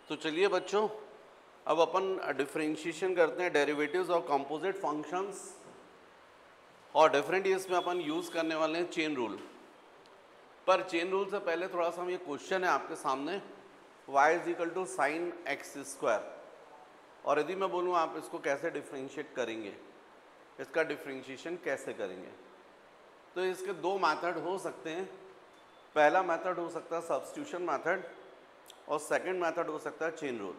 तो चलिए बच्चों, अब अपन डिफरेंशिएशन करते हैं डेरिवेटिव्स और कंपोजिट फंक्शंस, और डिफरेंट इसमें अपन यूज़ करने वाले हैं चेन रूल। पर चेन रूल से पहले थोड़ा सा ये क्वेश्चन है आपके सामने, y is equal to sine x square, और यदि मैं बोलूँ आप इसको कैसे डिफरेंशिएट करेंगे, इसका डिफरेंशिएशन कैसे करेंगे, तो इसके दो मेथड हो सकते हैं। पहला मेथड हो सकता है सब्स्टिट्यूशन मेथड, और सेकंड मेथड हो सकता है चेन रूल।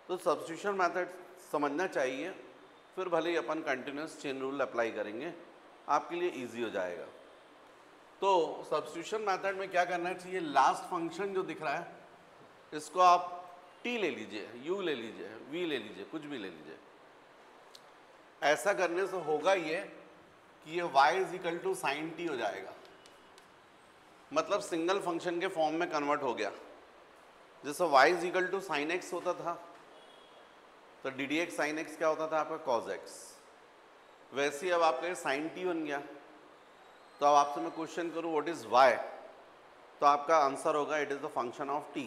तो सब्स्टिट्यूशन मेथड समझना चाहिए, फिर भले ही अपन कंटिन्यूस चेन रूल अप्लाई करेंगे, आपके लिए इजी हो जाएगा। तो सब्स्टिट्यूशन मेथड में क्या करना चाहिए, लास्ट फंक्शन जो दिख रहा है इसको आप t ले लीजिए, u ले लीजिए, v ले लीजिए, कुछ भी ले लीजिए। ऐसा करने से होगा ये कि ये y is equal to sine t हो जाएगा, मतलब सिंगल फंक्शन के फॉर्म में कन्वर्ट हो गया। जैसे y is equal to sine x होता था तो D D x sine x क्या होता था आपका कॉज एक्स, वैसे ही अब आपका साइन टी बन गया। तो अब आपसे मैं क्वेश्चन करूं व्हाट इज y, तो आपका आंसर होगा it is the function of t,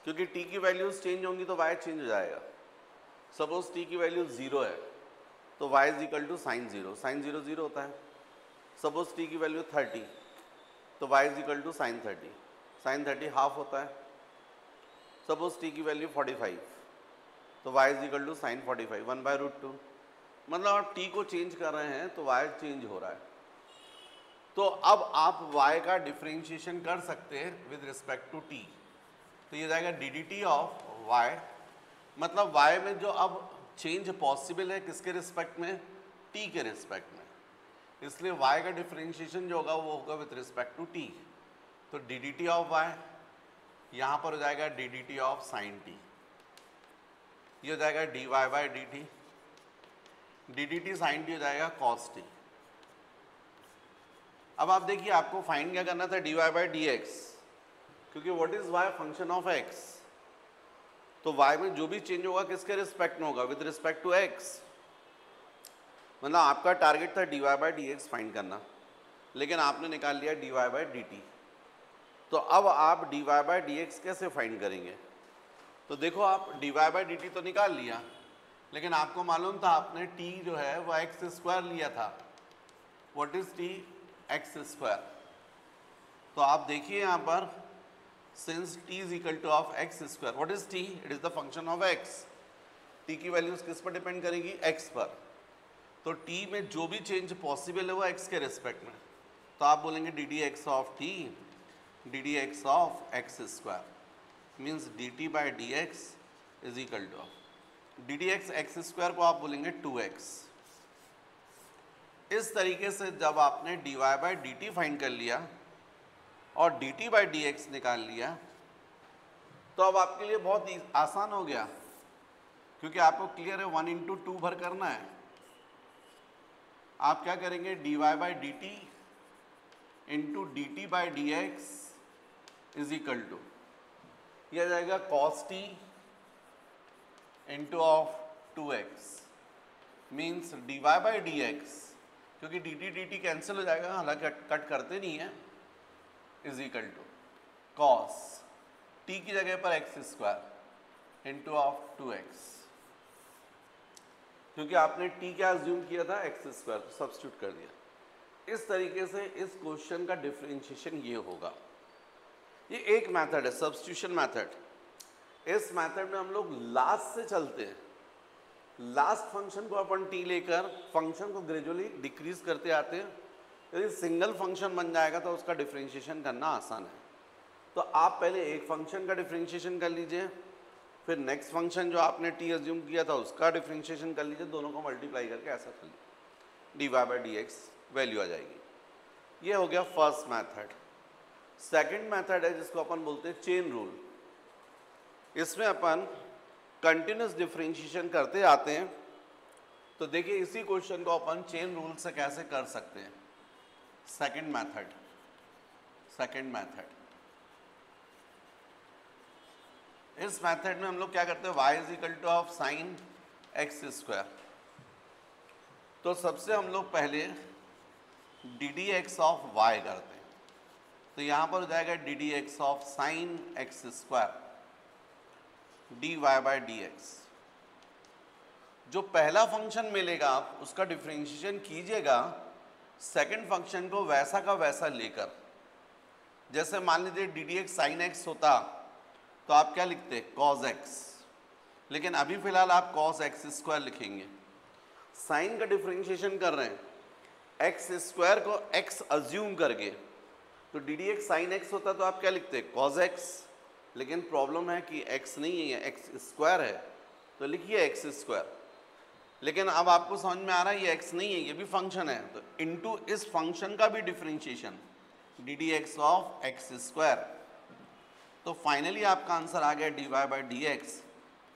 क्योंकि t की वैल्यूज चेंज होंगी तो y चेंज हो जाएगा। सपोज t की वैल्यू 0 है तो y is equal to sine 0, sine 0 0 होता है। सपोज t की वैल्यू 30 तो y is equal to sine 30, sine 30 half होता है। सपोज t की वैल्यू 45 तो y is equal to sine 45, 1/√2। मतलब आप t को चेंज कर रहे हैं तो y चेंज हो रहा है। तो अब आप y का डिफरेंशिएशन कर सकते हैं विद रिस्पेक्ट टू t, तो ये जाएगा D D T of y, मतलब y में जो अब चेंज पॉसिबल है किसके रिस्पेक्ट में, t के रिस्पेक्ट में, इसलिए y का डिफरेंशिएशन जो होगा वो होगा विद रिस्पेक्ट टू t। तो D D T of y यहाँ पर हो जाएगा D D T of sine t, ये हो जाएगा D Y by D T, D D T sine T हो जाएगा कॉस टी। अब आप देखिए आपको फाइंड क्या करना था, D Y by D x, क्योंकि what is y function of x, तो वाई में जो भी चेंज होगा किसके रिस्पेक्ट में होगा, विद रिस्पेक्ट टू एक्स। मतलब आपका टारगेट था D Y by D X find करना, लेकिन आपने निकाल लिया D Y by D T. तो अब आप D Y by D X कैसे फाइंड करेंगे, तो देखो आप D Y by D T तो निकाल लिया, लेकिन आपको मालूम था आपने t जो है वो एक्स स्क्वायर लिया था। What is t, x square. तो आप देखिए यहाँ पर since t is equal to of x square, what is t, it is the function of x। t की वैल्यूज किस पर डिपेंड करेगी, x पर। तो t में जो भी चेंज पॉसिबल है वो x के रिस्पेक्ट में, तो आप बोलेंगे D D x of t, D D x of x square means D T by D x is equal to D D x x square को आप बोलेंगे 2x। इस तरीके से जब आपने D Y by D T find कर लिया और D T by D X निकाल लिया, तो अब आपके लिए बहुत आसान हो गया, क्योंकि आपको क्लियर है 1 इंटू 2 भर करना है। आप क्या करेंगे, D Y by D T into D T by D x is equal to, यह जाएगा cos t into of 2x means D Y by D x, क्योंकि डी टी कैंसिल हो जाएगा, हालांकि कट करते नहीं है, is equal to cos t की जगह पर x square into of 2x, क्योंकि आपने t क्या अज्यूम किया था, एक्स स्क्वायर, सब्स्टिट्यूट कर दिया। इस तरीके से इस क्वेश्चन का डिफरेंशिएशन ये होगा। ये एक मेथड है सब्स्टिट्यूशन मेथड। इस मेथड में हम लोग लास्ट से चलते हैं, लास्ट फंक्शन को अपन t लेकर फंक्शन को ग्रेजुअली डिक्रीज करते आते हैं। यदि सिंगल फंक्शन बन जाएगा तो उसका डिफरेंशिएशन करना आसान है। तो आप पहले एक फंक्शन का डिफरेंशिएशन कर लीजिए, फिर नेक्स्ट फंक्शन जो आपने t अज्यूम किया था उसका डिफरेंशिएशन कर लीजिए, दोनों को मल्टीप्लाई करके ऐसा कर लीजिए, d Y by D x value आ जाएगी। ये हो गया फर्स्ट मैथड। सेकंड मेथड है जिसको अपन बोलते हैं चेन रूल। इसमें अपन कंटिन्यूस डिफरेंशिएशन करते आते हैं। तो देखिए इसी क्वेश्चन को अपन चेन रूल से कैसे कर सकते हैं। सेकंड मेथड, इस मेथड में हम लोग क्या करते हैं, y is equal to of sine x square. तो सबसे हम लोग पहले D D x of Y करते हैं, तो यहाँ पर हो जाएगा D D x of sine x square dy by dx। जो पहला फंक्शन मिलेगा आप उसका डिफरेंशिएशन कीजिएगा सेकंड फंक्शन को वैसा का वैसा लेकर। जैसे मान लीजिए D D x sine x होता तो आप क्या लिखते कॉस एक्स, लेकिन अभी फिलहाल आप कॉस एक्स स्क्वायर लिखेंगे। साइन का डिफरेंशिएशन कर रहे हैं एक्स स्क्वायर को एक्स अज्यूम करके, तो D D x sine x होता तो आप क्या लिखते कॉस एक्स, लेकिन प्रॉब्लम है कि एक्स नहीं है एक्स स्क्वायर है, तो लिखिए एक्स स्क्वायर। लेकिन अब आपको समझ में आ रहा है ये एक्स नहीं है ये भी फंक्शन है, तो इनटू इस फंक्शन का भी differentiation D D x of x square. तो फाइनली आपका आंसर आ गया D Y by D x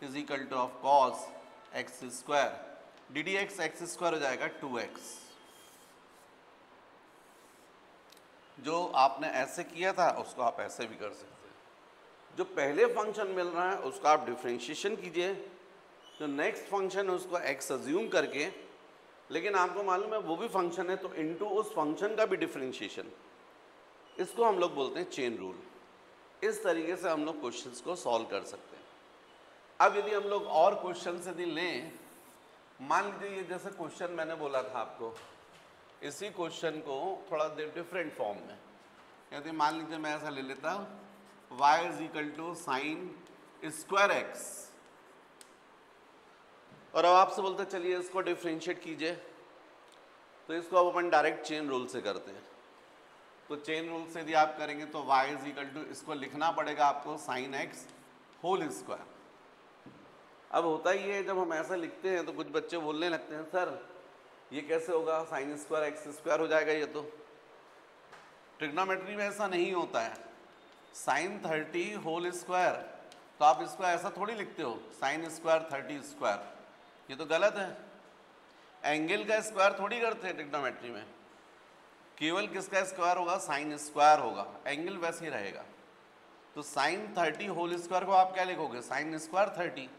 is equal to of cos x square. D D x x square हो जाएगा 2x। जो आपने ऐसे किया था उसको आप ऐसे भी कर सकते हैं। जो पहले फंक्शन मिल रहा है उसका आप डिफरेंशिएशन कीजिए, जो नेक्स्ट फंक्शन है उसको x अज्यूम करके, लेकिन आपको मालूम है वो भी फंक्शन है तो इनटू उस फंक्शन का भी डिफरेंशिएशन। इसको हम लोग बोलते हैं चेन रूल। इस तरीके से हम लोग क्वेश्चंस को सॉल्व कर सकते हैं। अब यदि हम लोग और क्वेश्चन यदि लें, मान लीजिए ये जैसे क्वेश्चन मैंने बोला था आपको, इसी क्वेश्चन को थोड़ा डिफरेंट फॉर्म में, यदि मान लीजिए मैं ऐसा ले लेता y is equal to sine square x, और अब आपसे बोलते चलिए इसको डिफ्रेंशिएट कीजिए, तो इसको अब अपन डायरेक्ट चेन रूल से करते हैं। तो चेन रूल से यदि आप करेंगे तो y इज इक्वल टू, इसको लिखना पड़ेगा आपको साइन एक्स होल स्क्वायर। अब होता ही है जब हम ऐसा लिखते हैं तो कुछ बच्चे बोलने लगते हैं सर ये कैसे होगा, साइन स्क्वायर एक्स स्क्वायर हो जाएगा ये तो। ट्रिग्नोमेट्री में ऐसा नहीं होता है। साइन 30 होल स्क्वायर, तो आप इसको ऐसा थोड़ी लिखते हो साइन स्क्वायर 30 स्क्वायर, ये तो गलत है। एंगल का स्क्वायर थोड़ी करते हैं ट्रिग्नोमेट्री में, केवल किसका स्क्वायर होगा, साइन स्क्वायर होगा, एंगल वैसे ही रहेगा। तो साइन 30 होल स्क्वायर को आप क्या लिखोगे, साइन स्क्वायर 30।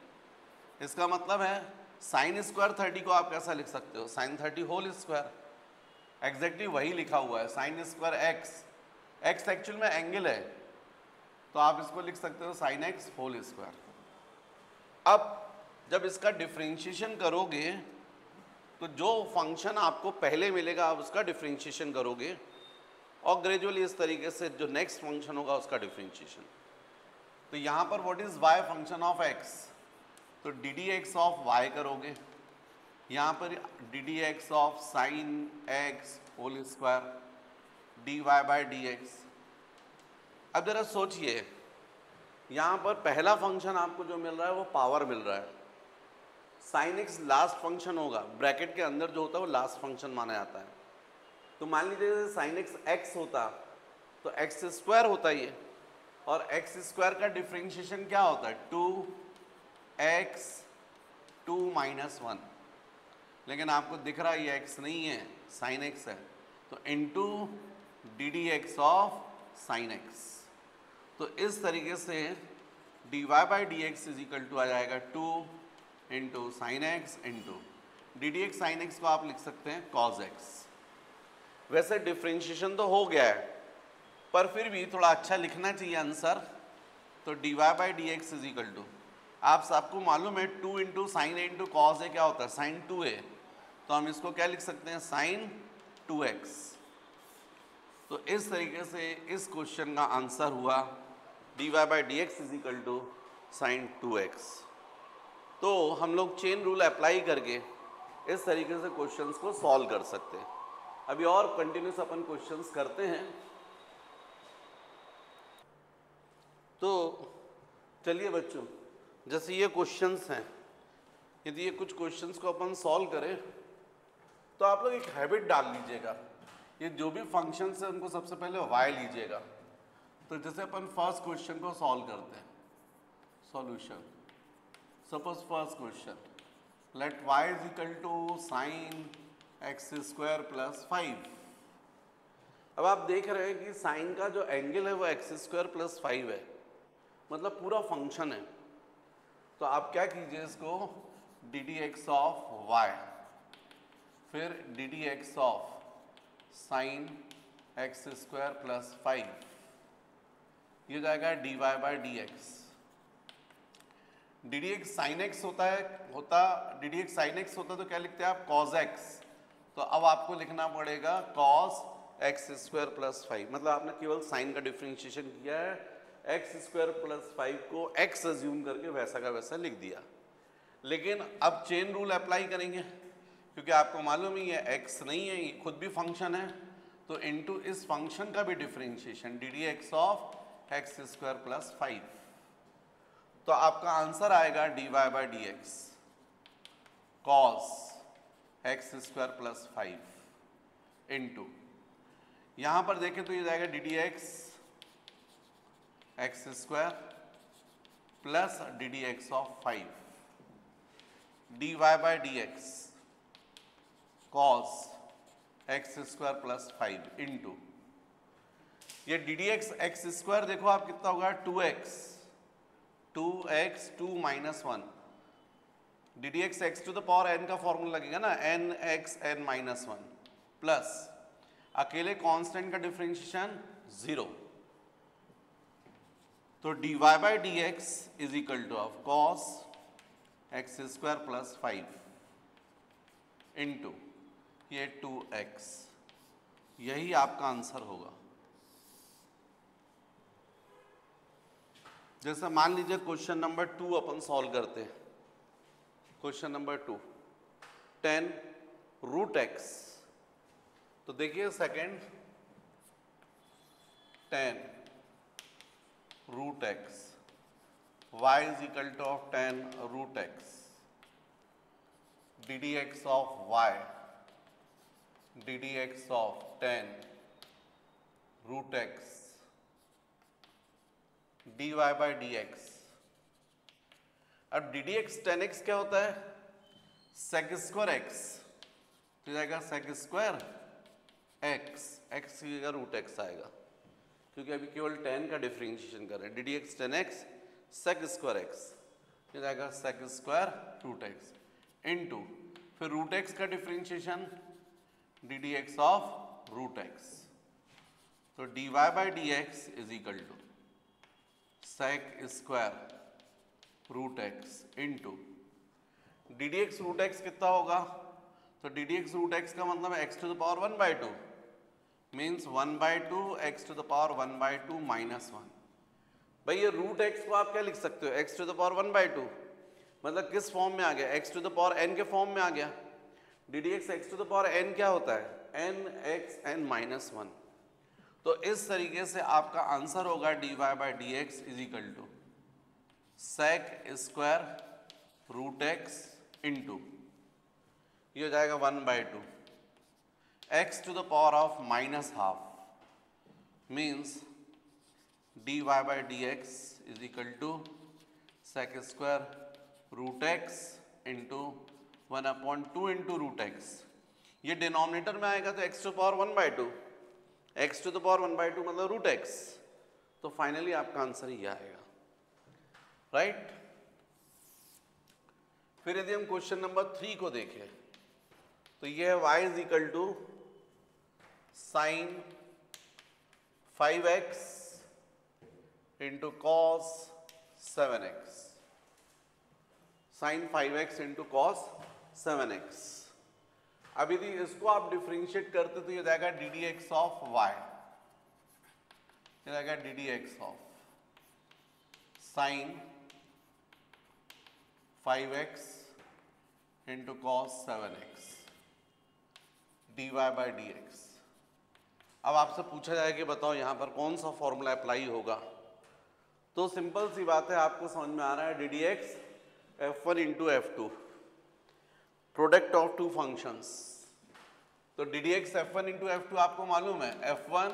इसका मतलब है साइन स्क्वायर 30 को आप कैसा लिख सकते हो, साइन 30 होल स्क्वायर। एग्जैक्टली वही लिखा हुआ है sign square x, x actual में एंगल है, तो आप इसको लिख सकते हो साइन एक्स होल स्क्वायर। अब जब इसका डिफरेंशिएशन करोगे तो जो फंक्शन आपको पहले मिलेगा आप उसका डिफरेंशिएशन करोगे, और ग्रेजुअली इस तरीके से जो नेक्स्ट फंक्शन होगा उसका डिफरेंशिएशन। तो यहाँ पर what is y function of x, तो D D x of y करोगे, यहाँ पर d D x of sine x whole square d Y by D x. अब जरा सोचिए, यहाँ पर पहला फंक्शन आपको जो मिल रहा है वो पावर मिल रहा है, साइन एक्स लास्ट फंक्शन होगा, ब्रैकेट के अंदर जो होता है वो लास्ट फंक्शन माना जाता है। तो मान लीजिए साइन एक्स एक्स होता तो एक्स स्क्वायर होता ये, और एक्स स्क्वायर का डिफरेंशिएशन क्या होता है 2x 2 - 1, लेकिन आपको दिख रहा है ये x नहीं है साइन एक्स है, तो into d D x of sine x. तो इस तरीके से d Y by D x is equal to आ जाएगा 2 into sine x into d D x sine x को आप लिख सकते हैं कॉज एक्स। वैसे डिफरेंशिएशन तो हो गया है, पर फिर भी थोड़ा अच्छा लिखना चाहिए आंसर। तो d Y by D x is equal to, आप सबको मालूम है 2 into sine a into cos a क्या होता है, साइन 2a, तो हम इसको क्या लिख सकते हैं साइन 2x। तो इस तरीके से इस क्वेश्चन का आंसर हुआ d Y by D x is equal to sine 2x। तो हम लोग चेन रूल अप्लाई करके इस तरीके से क्वेश्चंस को सॉल्व कर सकते हैं। अभी और कंटिन्यूस अपन क्वेश्चंस करते हैं। तो चलिए बच्चों, जैसे ये क्वेश्चंस हैं, यदि ये कुछ क्वेश्चंस को अपन सॉल्व करें तो आप लोग एक हैबिट डाल लीजिएगा, ये जो भी फंक्शंस हैं उनको सबसे पहले y लीजिएगा। तो जैसे अपन फर्स्ट क्वेश्चन को सॉल्व करते हैं, solution. Suppose first question, let y is equal to sine x square plus 5। अब आप देख रहे हैं कि साइन का जो एंगल है वो एक्स स्क्वायर प्लस 5 है, मतलब पूरा फंक्शन है। तो आप क्या कीजिए, इसको d D x of y, फिर d D x of sine x square plus 5, ये जाएगा D Y by D x. D D x sine x d D x sine x होता तो क्या लिखते हैं आप, कॉज एक्स। तो अब आपको लिखना पड़ेगा कॉस एक्स स्क्वायर प्लस 5, मतलब आपने केवल साइन का डिफ्रेंशिएशन किया है, एक्स स्क्वायर प्लस 5 को एक्स अज्यूम करके वैसा का वैसा लिख दिया। लेकिन अब चेन रूल अप्लाई करेंगे, क्योंकि आपको मालूम ही है एक्स नहीं है, ये खुद भी फंक्शन है, तो इनटू इस फंक्शन का भी differentiation D D x of x square plus 5, तो आपका आंसर आएगा d Y by D x cos x square plus 5 into, यहां पर देखें तो ये जाएगा D D x x square plus d D x of 5 d Y by D x cos x square plus 5 into, ये d D x x square देखो आप कितना होगा 2x 2 minus 1, d D x x to the power n का formula लगेगा ना, n x n minus 1 plus अकेले constant का डिफरेंशिएशन 0, तो d Y by D x is equal to of cos x square plus 5 into ये 2x, यही आपका answer होगा। जैसे मान लीजिए क्वेश्चन नंबर 2 अपन सॉल्व करते हैं। क्वेश्चन नंबर 2 10 रूट एक्स, तो देखिए second 10 root x y is equal to of 10 root x d D x of y d D x of 10 root x d Y by D x. अब d D x 10x क्या होता है, सेक square x, तो जाएगा sec square x, x की जगह root x आएगा, क्योंकि अभी केवल 10 का डिफरेंशिएशन कर रहे हैं। D D x 10x sec square x, ये जाएगा sec square root x into फिर रूट एक्स का differentiation D D x of root x, तो d Y by D x is equal to sec square root x into d D x root x कितना होगा, तो D D x root x का मतलब है x to the power 1/2 means 1/2 x to the power 1/2 minus 1। भाई ये root x को आप क्या लिख सकते हो, एक्स टू द पावर 1/2, मतलब किस फॉर्म में आ गया, x to the power n के फॉर्म में आ गया। D D x x to the power n क्या होता है, n x n माइनस 1, तो इस तरीके से आपका आंसर होगा d Y by D x is equal to sec square root x into ये हो जाएगा 1/2 x to the power of minus half means D Y by D x is equal to sec square root x into 1/2 into root x, ये denominator में आएगा तो x to power 1/2, x to the power 1/2 मतलब root x, तो finally आपका answer ये आएगा, right. फिर यदि हम क्वेश्चन नंबर 3 को देखें तो ये है y is equal to sine 5x into cos 7x, sine 5x into cos 7x। अब यदि इसको आप डिफरेंशिएट करते तो ये जाएगा D D x of y, ये जाएगा D D x of sine 5x into cos 7x d Y by D x. अब आपसे पूछा जाए कि बताओ यहां पर कौन सा फॉर्मूला अप्लाई होगा, तो सिंपल सी बात है, आपको समझ में आ रहा है d D x f1 into f2 product of two functions, तो D D x f1 into f2 आपको मालूम है f1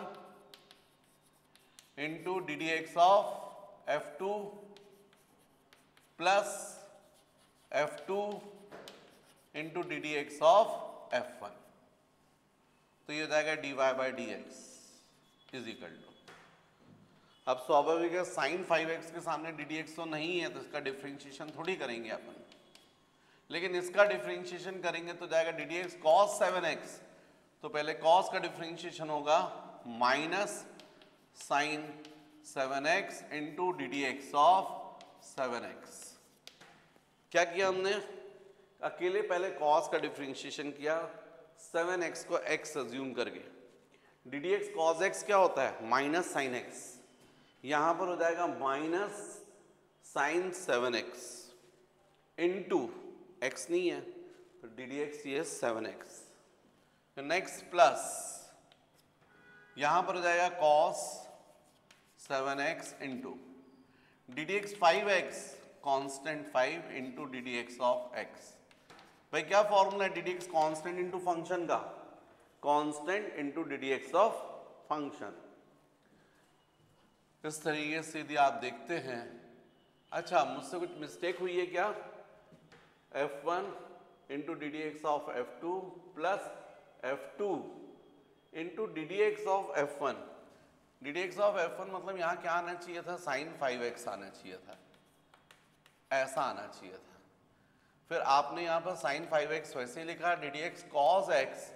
into d D x of f2 plus f2 into d D x of f1, तो ये हो जाएगा D Y by D x is equal to, अब स्वाभाविक है साइन 5x के सामने डी डी एक्स तो नहीं है तो इसका डिफरेंशिएशन थोड़ी करेंगे अपन, लेकिन इसका डिफरेंशिएशन करेंगे तो जाएगा D D x cos 7x, तो पहले कॉस का डिफरेंशिएशन होगा minus sine 7x into d D x of 7x क्या किया हमने, अकेले पहले cos का डिफरेंशिएशन किया 7x को x अज्यूम करके। D D x cos x क्या होता है, माइनस साइन एक्स, यहां पर हो जाएगा minus sine 7x into x नहीं है तो डी डी एक्स ये 7x। नेक्स्ट प्लस यहां पर हो जाएगा cos 7x into d D x 5x constant 5 into d D x of x। भाई क्या फॉर्मूला है d D x constant into function का, constant into d D x of function. इस तरीके से यदि आप देखते हैं, अच्छा मुझसे कुछ मिस्टेक हुई है क्या, f1 into d D x of f2 plus f2 into d D x of f1। D D x of f1 मतलब यहाँ क्या आना चाहिए था, साइन 5x आना चाहिए था, ऐसा आना चाहिए था। फिर आपने यहाँ पर साइन 5x वैसे ही लिखा, D D x cos x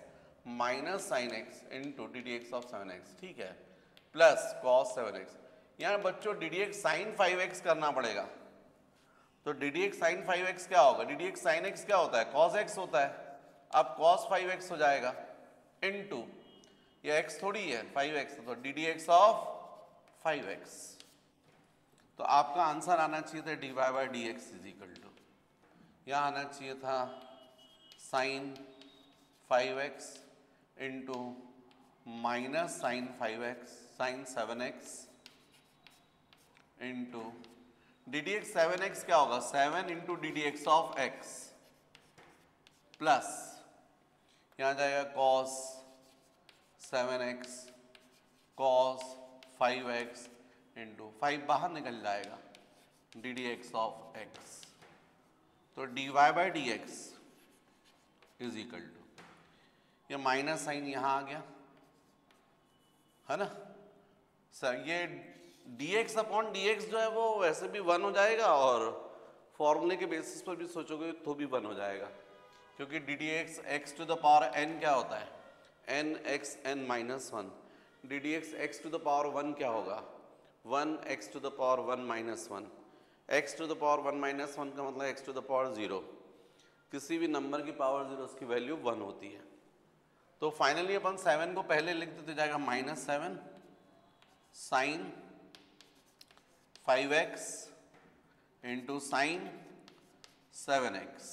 minus sine x into d D x of 7x, ठीक है, प्लस कॉस 7x। यहाँ बच्चों d D x sign 5x करना पड़ेगा, तो D D x sign 5x क्या होगा, d D x sine x क्या होता है, कॉस x होता है, अब कॉस 5x हो जाएगा इंटू ये x थोड़ी है 5x, तो D D x of 5x। तो आपका आंसर आना चाहिए था D Y by D x is equal to, यहाँ आना चाहिए था sine 5x into minus sine 5x sine 7x into d D x 7x क्या होगा, 7 into d D x of x plus यहाँ जाएगा cos 7x cos 5x into 5 बाहर निकल जाएगा D D x of x। तो d Y by D x is equal to, ये minus sine यहाँ आ गया है ना सर, ये dx अपॉन dx जो है वो वैसे भी 1 हो जाएगा और फॉर्मूले के बेसिस पर भी सोचोगे तो भी 1 हो जाएगा, क्योंकि d D x x to the power n क्या होता है, n x n minus 1, d D x x to the power 1 क्या होगा, 1 x to the power 1 minus 1, x to the power 1 minus 1 का मतलब x टू द पावर 0, किसी भी number की पावर 0 उसकी वैल्यू 1 होती है। तो फाइनली अपन 7 को पहले लिख देते, जाएगा minus 7 sine 5x into sine 7x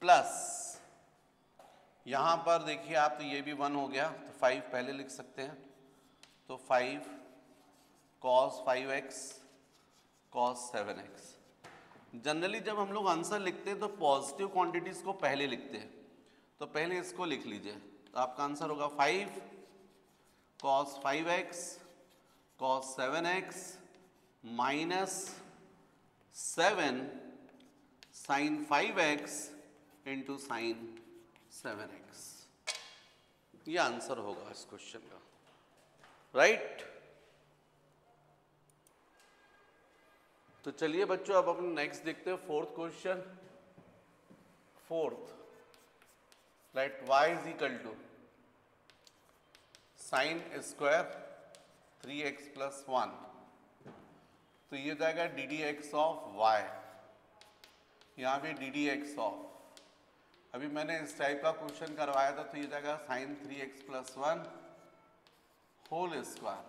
plus यहाँ पर देखिए आप, तो ये भी 1 हो गया तो 5 पहले लिख सकते हैं, तो 5 cos 5x cos 7x। Generally जब हम लोग आंसर लिखते हैं तो पॉजिटिव क्वांटिटीज को पहले लिखते हैं, तो पहले इसको लिख लीजिए, तो आपका आंसर होगा 5 cos 5x cos 7x minus 7 sine 5x into sine 7x। ये आंसर होगा इस क्वेश्चन का, राइट। तो चलिए बच्चों अब अपन नेक्स्ट देखते हैं fourth question. Fourth, let y is equal to sine square 3x plus 1, तो ये जाएगा D D x of y, यहाँ पे डी डी एक्स ऑफ, अभी मैंने इस टाइप का क्वेश्चन करवाया था, तो ये जाएगा sine 3x plus 1 whole square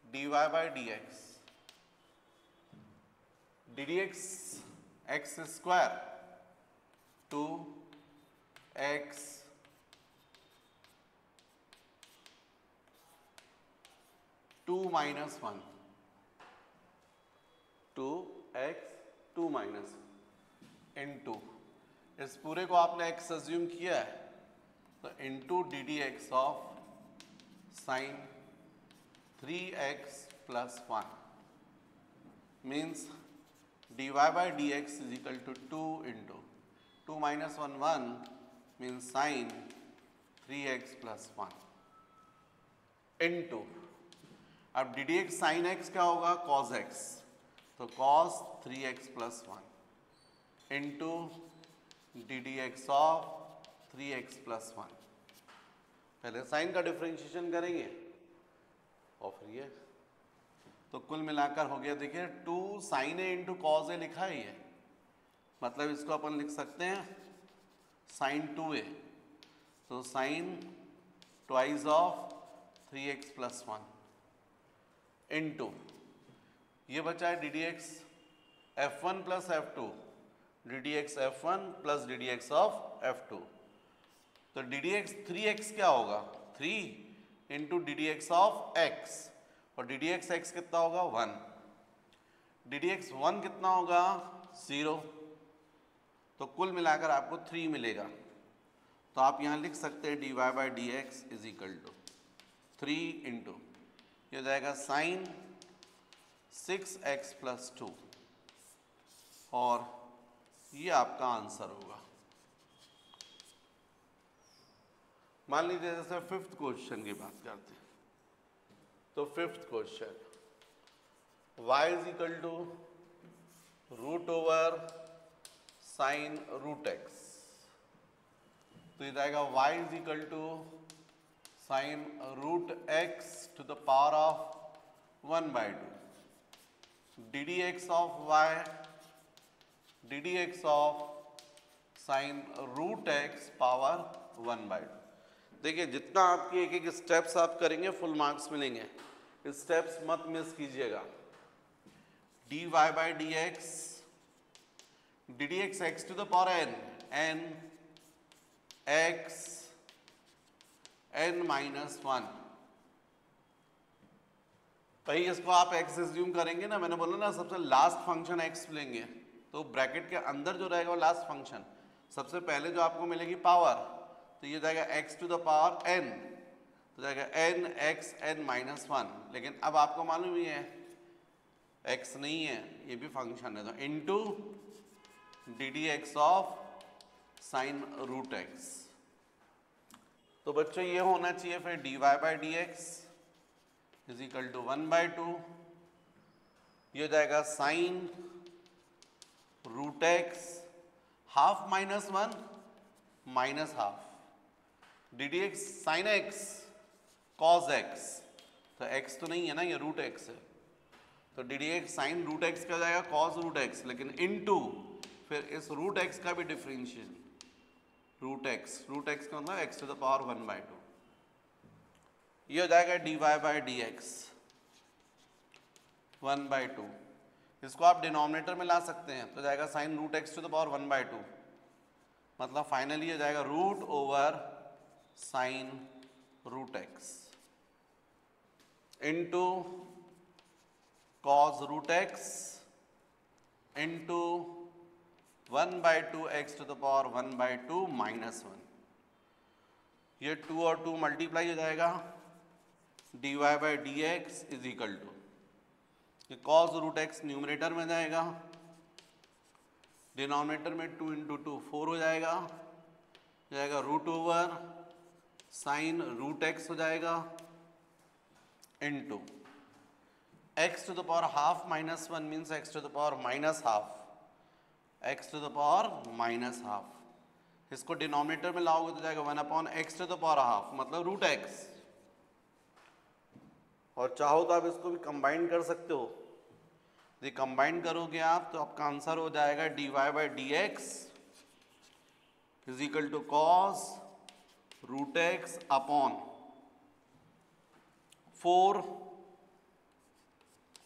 d Y by D x, d D x x square 2x 2 minus 1 2x 2 minus into, इस पूरे को आपने x अज्यूम किया है तो into d D x of sine 3x plus 1 means D Y by D x is equal to 2 into 2 minus 1 1 means sine 3x plus 1 into, अब d D x sine x क्या होगा, cos x, तो cos 3x plus 1 into d D x of 3x plus 1। पहले sign का differentiation करेंगे और फिर ये, तो कुल मिलाकर हो गया, देखिए 2 sign a into cos A लिखा है ये, मतलब इसको अपन लिख सकते हैं साइन 2a, तो sine twice of 3x plus 1 into ये बचा है d D x F1 plus F2, d D x F1 plus d D x of F2, तो डी डी एक्स 3x क्या होगा 3 into d D x of x, और d D x x कितना होगा 1, d D x 1 कितना होगा 0, तो कुल मिलाकर आपको 3 मिलेगा। तो आप यहाँ लिख सकते हैं d Y by D x is equal to 3 into ये हो जाएगा साइन 6x प्लस 2, और ये आपका आंसर होगा। मान लीजिए जैसे फिफ्थ क्वेश्चन की बात करते हैं, तो fifth question y is equal to root over sine root x, तो ये जाएगा y is equal to sine root x to the power of 1/2 d D x of y d D x of sine root x power 1/2। देखिए जितना आपकी एक एक steps आप करेंगे फुल मार्क्स मिलेंगे, स्टेप्स मत मिस कीजिएगा। D Y by D x x to the power n x N minus 1, भाई इसको आप एक्स एज्यूम करेंगे ना, मैंने बोला ना सबसे लास्ट फंक्शन एक्स लेंगे, तो ब्रैकेट के अंदर जो रहेगा वो लास्ट फंक्शन, सबसे पहले जो आपको मिलेगी पावर, तो ये जाएगा x to the power n, तो जाएगा n x n माइनस 1, लेकिन अब आपको मालूम ही है x नहीं है, ये भी फंक्शन है, तो into d D x of sine root x. तो बच्चों ये होना चाहिए फिर d Y by D x is equal to 1/2, ये हो जाएगा sine root x half minus 1 minus half d D x sine x cos x, तो एक्स तो नहीं है ना, ये रूट एक्स है, तो D D x sine root x का जाएगा कॉस रूट एक्स, लेकिन इनटू फिर इस रूट एक्स का भी डिफरेंशिएशन रूट एक्स का मतलब एक्स टू द पावर 1/2, ये हो जाएगा D Y by D x 1/2, इसको आप डिनोमिनेटर में ला सकते हैं, तो जाएगा sine root x to the power 1/2, मतलब फाइनली हो जाएगा root over sine root x into cos root x into 1/2 x to the power 1/2 minus 1, ये 2 और 2 मल्टीप्लाई हो जाएगा, D Y by D x is equal to ये cos root x numerator में जाएगा, डिनोमिनेटर में 2 इंटू 2 4 हो जाएगा root over sine root x हो जाएगा into x to the power half minus 1 means x to the power minus half, x to the power minus half, इसको denominator में लाओगे तो जाएगा 1/x to the power half, मतलब root x, और चाहो तो आप इसको भी कंबाइन कर सकते हो, यदि कंबाइन करोगे आप तो आपका आंसर हो जाएगा D Y by D x is equal to cos root x upon 4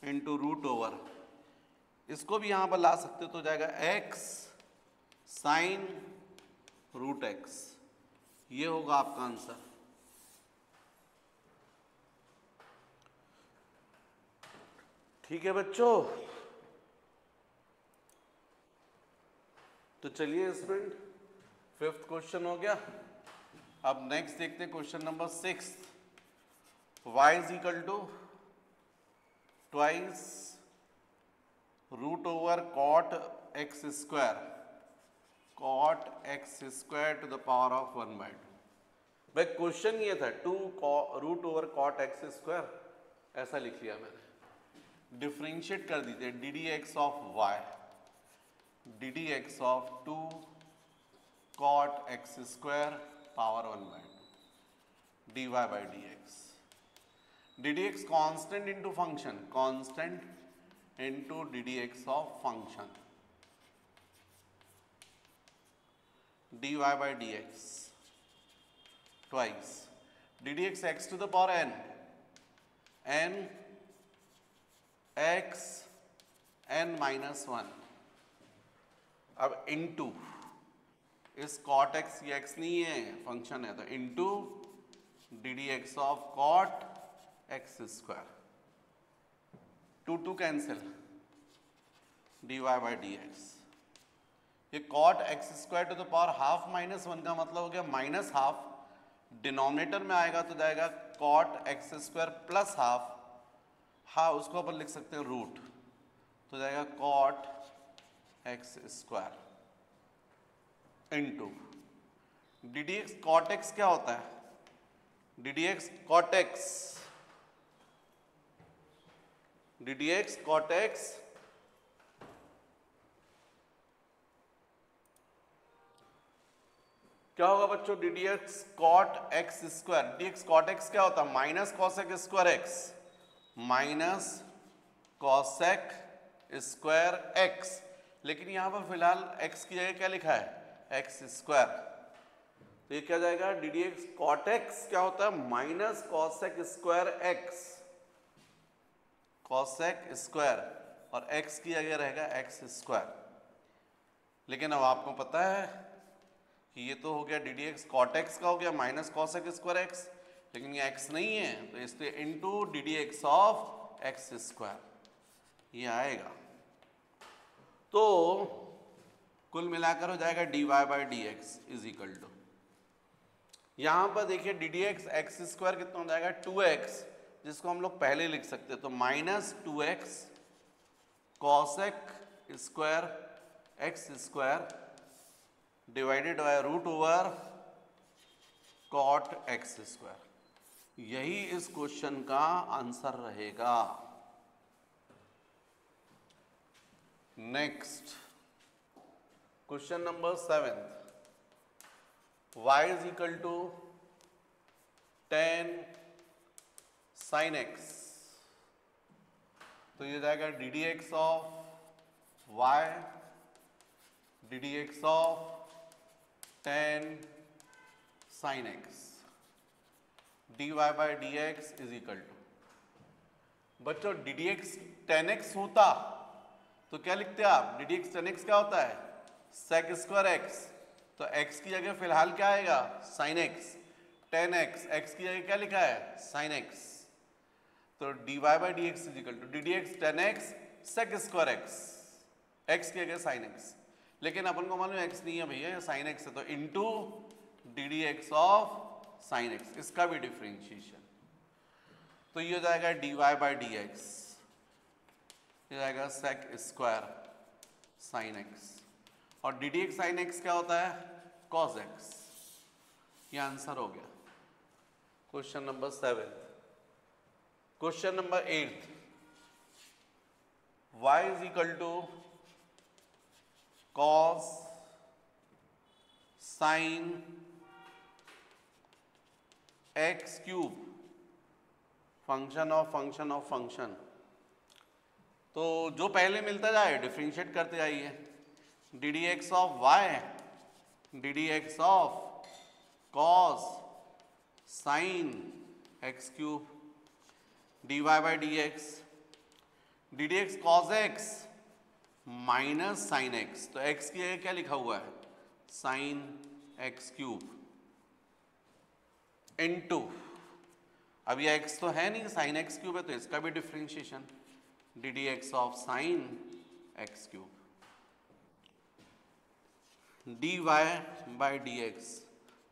into root over, इसको भी यहां पर ला सकते हो तो जाएगा x साइन रूट एक्स, ये होगा आपका आंसर। ठीक है बच्चों, तो चलिए स्टूडेंट फिफ्थ क्वेश्चन हो गया। अब नेक्स्ट देखते हैं question number 6, y is equal to twice root over cot x square to the power of 1/2। भाई क्वेश्चन ये था 2 root over cot x square, ऐसा लिख लिया मैंने, डिफ्रेंशिएट कर दीजिए d D x of y d D x of 2 cot x square power 1/2 d Y by D x, d D x constant into function, constant into d D x of function, dy by dx twice d dx x to the power n x n minus 1. अब into इस cot x, ये x नहीं है function है, तो into d D x of cot x square, 2 cancel, dy by D x. ये cot x square to the power half minus 1 का मतलब हो गया माइनस हाफ, डिनोमिनेटर में आएगा तो जाएगा cot x square plus half, हाँ उसको अपन लिख सकते हैं रूट, तो जाएगा cot x square into d D x. Cot x क्या होता है? D D x cot x, d D x cot x क्या होगा बच्चों? D D x cot x square. D x cot x क्या होता है? Minus cosec square x, minus cosec square x. लेकिन यहां पर फिलहाल x की जगह क्या लिखा है? X square. तो ये क्या जाएगा? D D x cot x क्या होता है? Minus cosec square x, cosec square, और x की जगह रहेगा एक्स स्क्वायर. लेकिन अब आपको पता है कि ये तो हो गया d D x cot x का हो गया माइनस कॉसेक स्क्वायर एक्स, लेकिन ये x नहीं है, तो इसलिए into d D x of x square ये आएगा. तो कुल मिलाकर हो जाएगा dy by D x is equal to, यहां पर देखिए d D x x square कितना हो जाएगा? 2x, जिसको हम लोग पहले लिख सकते हैं, तो minus 2x cosec square x square divided by root over cot x square. यही इस क्वेश्चन का आंसर रहेगा. Next question number 7, y is equal to 10 sin x, तो ये जाएगा D D x of y, d D x of 10 sin x, dy by D x is equal to. बच्चों d D x 10x होता तो क्या लिखते हैं आप? डी डी एक्स 10x क्या होता है? सेक स्क्वायर एक्स, तो x की जगह फिलहाल क्या आएगा? Sign x. 10x, x की जगह क्या लिखा है? Sine x. तो dy by D x is equal to D D x 10x sec square x, x की जगह साइन x. लेकिन अपन को मालूम है x नहीं है भैया, ये साइन x है, तो into d D x of sign x, इसका भी डिफ्रेंशिएशन. तो ये हो जाएगा dy बाई डी एक्स, ये जाएगा सेक स्क्वायर साइन x, और d D x sine x क्या होता है? Cos x. ये आंसर हो गया question number 7. Question number 8, y is equal to cos sine x cube function of function of function. तो जो पहले मिलता जाए डिफ्रेंशिएट करते जाइए. D D x of y, d D x of cos sine x cube, d Y by D x, d D x cos x minus sine x, तो x की जगह क्या लिखा हुआ है? साइन एक्स क्यूब इनटू, अब ये x तो है नहीं, साइन एक्स क्यूब है, तो इसका भी differentiation d D x of sine x cube, d Y by D x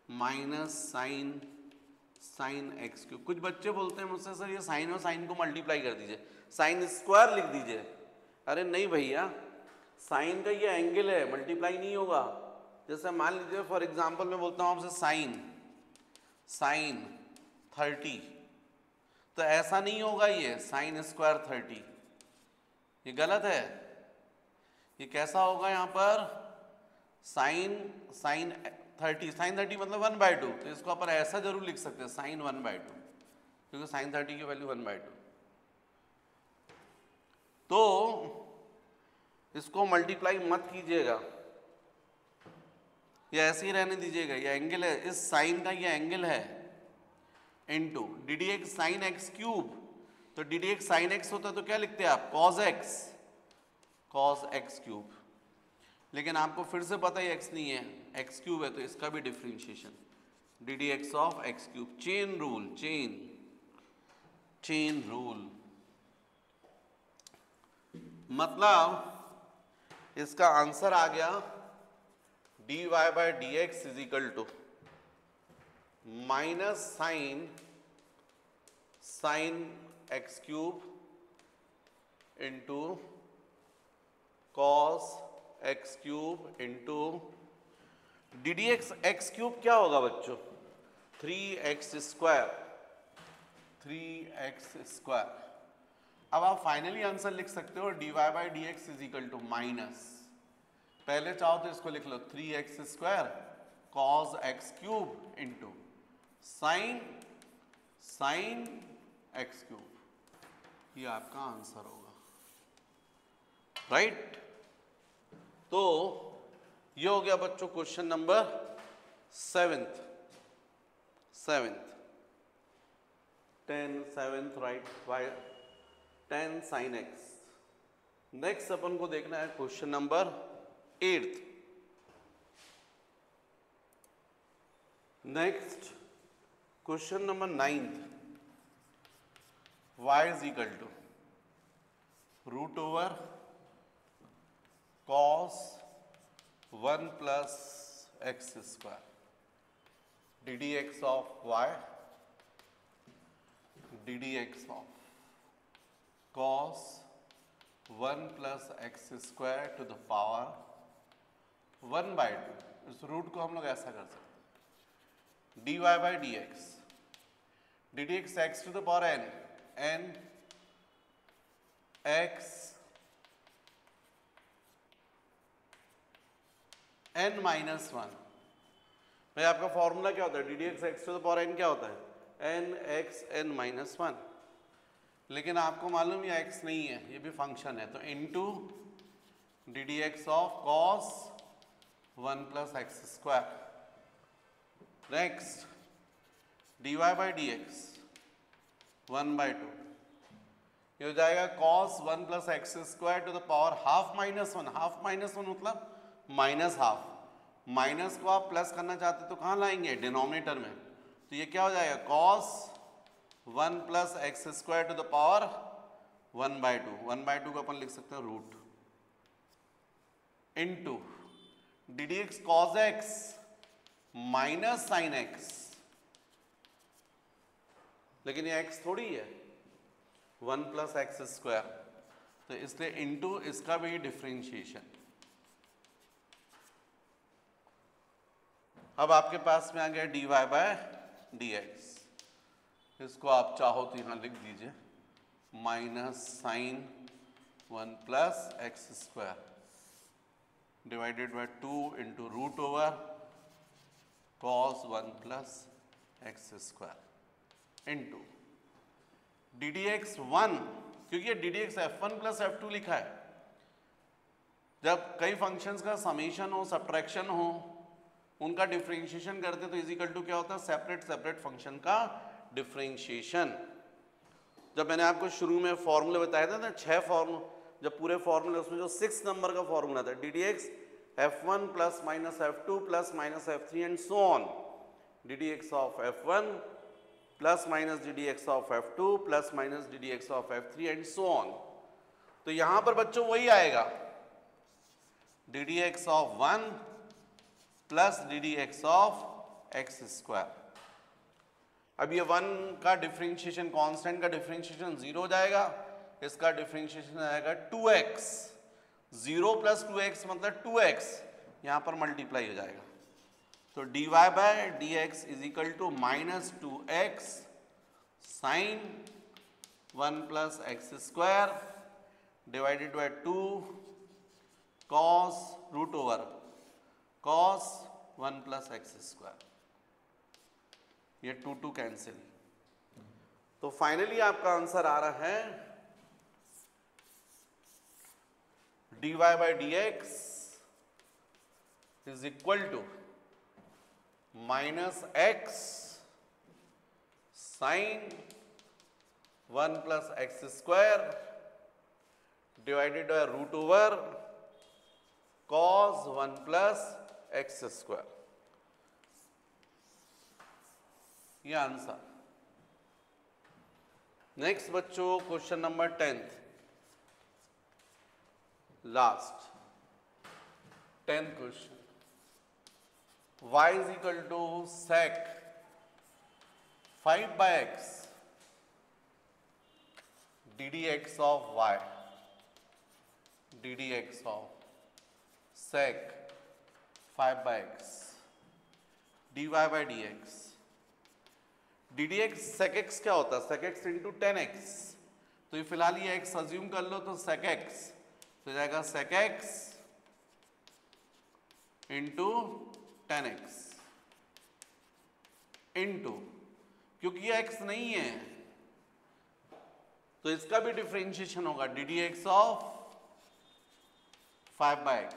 minus sine sine x cube. कुछ बच्चे बोलते हैं मुझसे सर ये साइन और साइन को मल्टीप्लाई कर दीजिए, साइन स्क्वायर लिख दीजिए. अरे नहीं भैया, साइन का ये एंगल है, मल्टीप्लाई नहीं होगा. जैसे मान लीजिए फॉर एग्जांपल मैं बोलता हूँ आपसे साइन साइन 30, तो ऐसा नहीं होगा ये साइन स्क्वायर 30, ये गलत है. ये कैसा होगा? यहाँ पर साइन साइन 30, साइन 30 मतलब 1/2, तो इसको अपन ऐसा जरूर लिख सकते हैं साइन 1/2, क्योंकि साइन 30 की वैल्यू 1/2. तो इसको मल्टीप्लाई मत कीजिएगा, या ऐसे ही रहने दीजिएगा, ये एंगल है, इस साइन का ये एंगल है, into d D x sine x cube. तो D D x sine x होता तो क्या लिखते हैं आप, cos x, cos x cube. लेकिन आपको फिर से पता ही एक्स नहीं है, एक्स क्यूब है, तो इसका भी differentiation d D x of x cube. Chain rule, chain rule मतलब इसका आंसर आ गया D Y by D x is equal to minus sine x cube into cos x cube into d D x x cube क्या होगा बच्चों, 3x square, 3x square. अब आप finally answer लिख सकते हो d Y by D x is equal to minus, पहले चाहो तो इसको लिख लो 3x square cos x cube into sine x cube. ये आपका आंसर होगा, राइट। तो ये हो गया बच्चों question number 7th 7th right, by 10 sin x। Next अपन को देखना है question number 8th। Next question number 9th, y is equal to root over cos 1 plus x square D D x of y, d D x of cos 1 plus x square to the power 1/2। इस root को हम लोग ऐसा कर सकते हैं d Y by D x x to the power n x n minus 1। भाई आपका फॉर्मूला क्या होता है, d D x x to the power n क्या होता है, n x n माइनस 1। लेकिन आपको मालूम ये x नहीं है, ये भी फंक्शन है, तो into d D x of cos 1 plus x square. Next d Y by D x 1/2, ये हो जाएगा cos 1 plus x square to the power half minus 1। Half minus 1 मतलब माइनस हाफ, माइनस को आप प्लस करना चाहते तो कहाँ लाएंगे, डिनोमिनेटर में। तो ये क्या हो जाएगा cos 1 plus x square to the power 1/2। 1/2 को अपन लिख सकते हैं root into d D x cos x minus sine x. लेकिन ये x थोड़ी है, 1 प्लस एक्स स्क्वायर, तो इसलिए इनटू इसका भी डिफरेंशिएशन। अब आपके पास में आ गया D y by d x. इसको आप चाहो तो यहां लिख दीजिए minus sine 1 plus x square divided by 2 into root over cos 1 plus x square into d D x 1, क्योंकि ये d D x F1 plus F2 लिखा है। जब कई फंक्शंस का समेशन हो, सब्ट्रैक्शन हो, उनका डिफरेंशिएशन करते तो इज इक्वल टू क्या होता है, सेपरेट फंक्शन का डिफरेंशिएशन। जब मैंने आपको शुरू में फॉर्मूले बताया था ना, 6 फॉर्मूले, जब पूरे फॉर्मूले उसमें जो 6 नंबर का फॉर्मूला था, D D x F1 plus minus F2 plus minus F3 and so on, D D x of F1 plus minus D D x of F2 plus minus D D x of F3 and so on. तो यहां पर बच्चों वही आएगा, D D x of 1 plus d D x of x square. अब ये 1 का differentiation, constant का डिफरेंशिएशन 0 हो जाएगा, इसका डिफरेंशिएशन आएगा 2x। 0 प्लस 2x मतलब 2x, यहां पर मल्टीप्लाई हो जाएगा। तो d y by d x is equal to minus 2x sine 1 plus x square divided by 2 cos root over cos 1 plus x square. ये 2 कैंसिल। तो फाइनली आपका आंसर आ रहा है d Y by D x is equal to minus x sine 1 plus x square divided by root over cos 1 plus x square, ये answer. Next बच्चों question number 10th, last 10th question. y is equal to sec 5 by x ddx of y, ddx of sec 5 by x dy by dx। ddx sec x क्या होता है? sec x into 10x। तो ये फिलहाल ये x assume कर लो, तो sec x तो जाएगा sec x into 10x into, क्योंकि ये x नहीं है तो इसका भी डिफरेंशिएशन होगा ddx ऑफ 5 by x।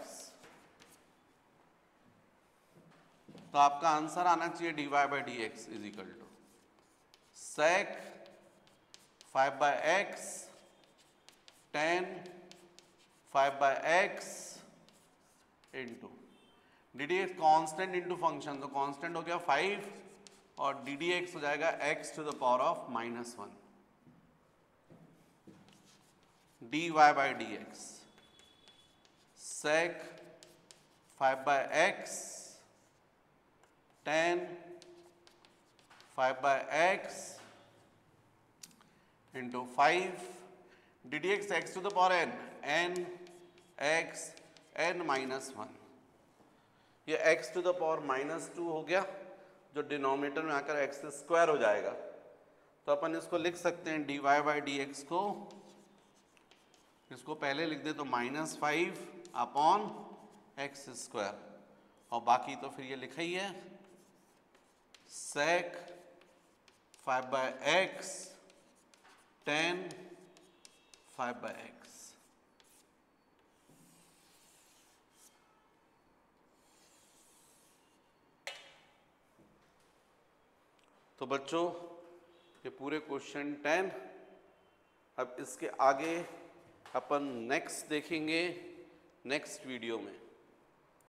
तो आपका आंसर आना चाहिए dy by dx is equal to sec 5 by x tan 5 by x into ddx constant into function, तो कांस्टेंट हो गया 5 और ddx हो जाएगा x to the power of -1 dy by dx sec 5 by x tan 5 by x into 5 ddx x to the power n x n -1, ये x to the power -2 हो गया जो डिनोमिनेटर में आकर x स्क्वायर हो जाएगा। तो अपन इसको लिख सकते हैं dy by dx को, इसको पहले लिख दे तो -5 अपॉन एक्स स्क्वायर, और बाकी तो फिर ये लिखा ही है sec 5 by x tan 5 by x। तो बच्चों ये पूरे क्वेश्चन 10। अब इसके आगे अपन नेक्स्ट देखेंगे नेक्स्ट वीडियो में।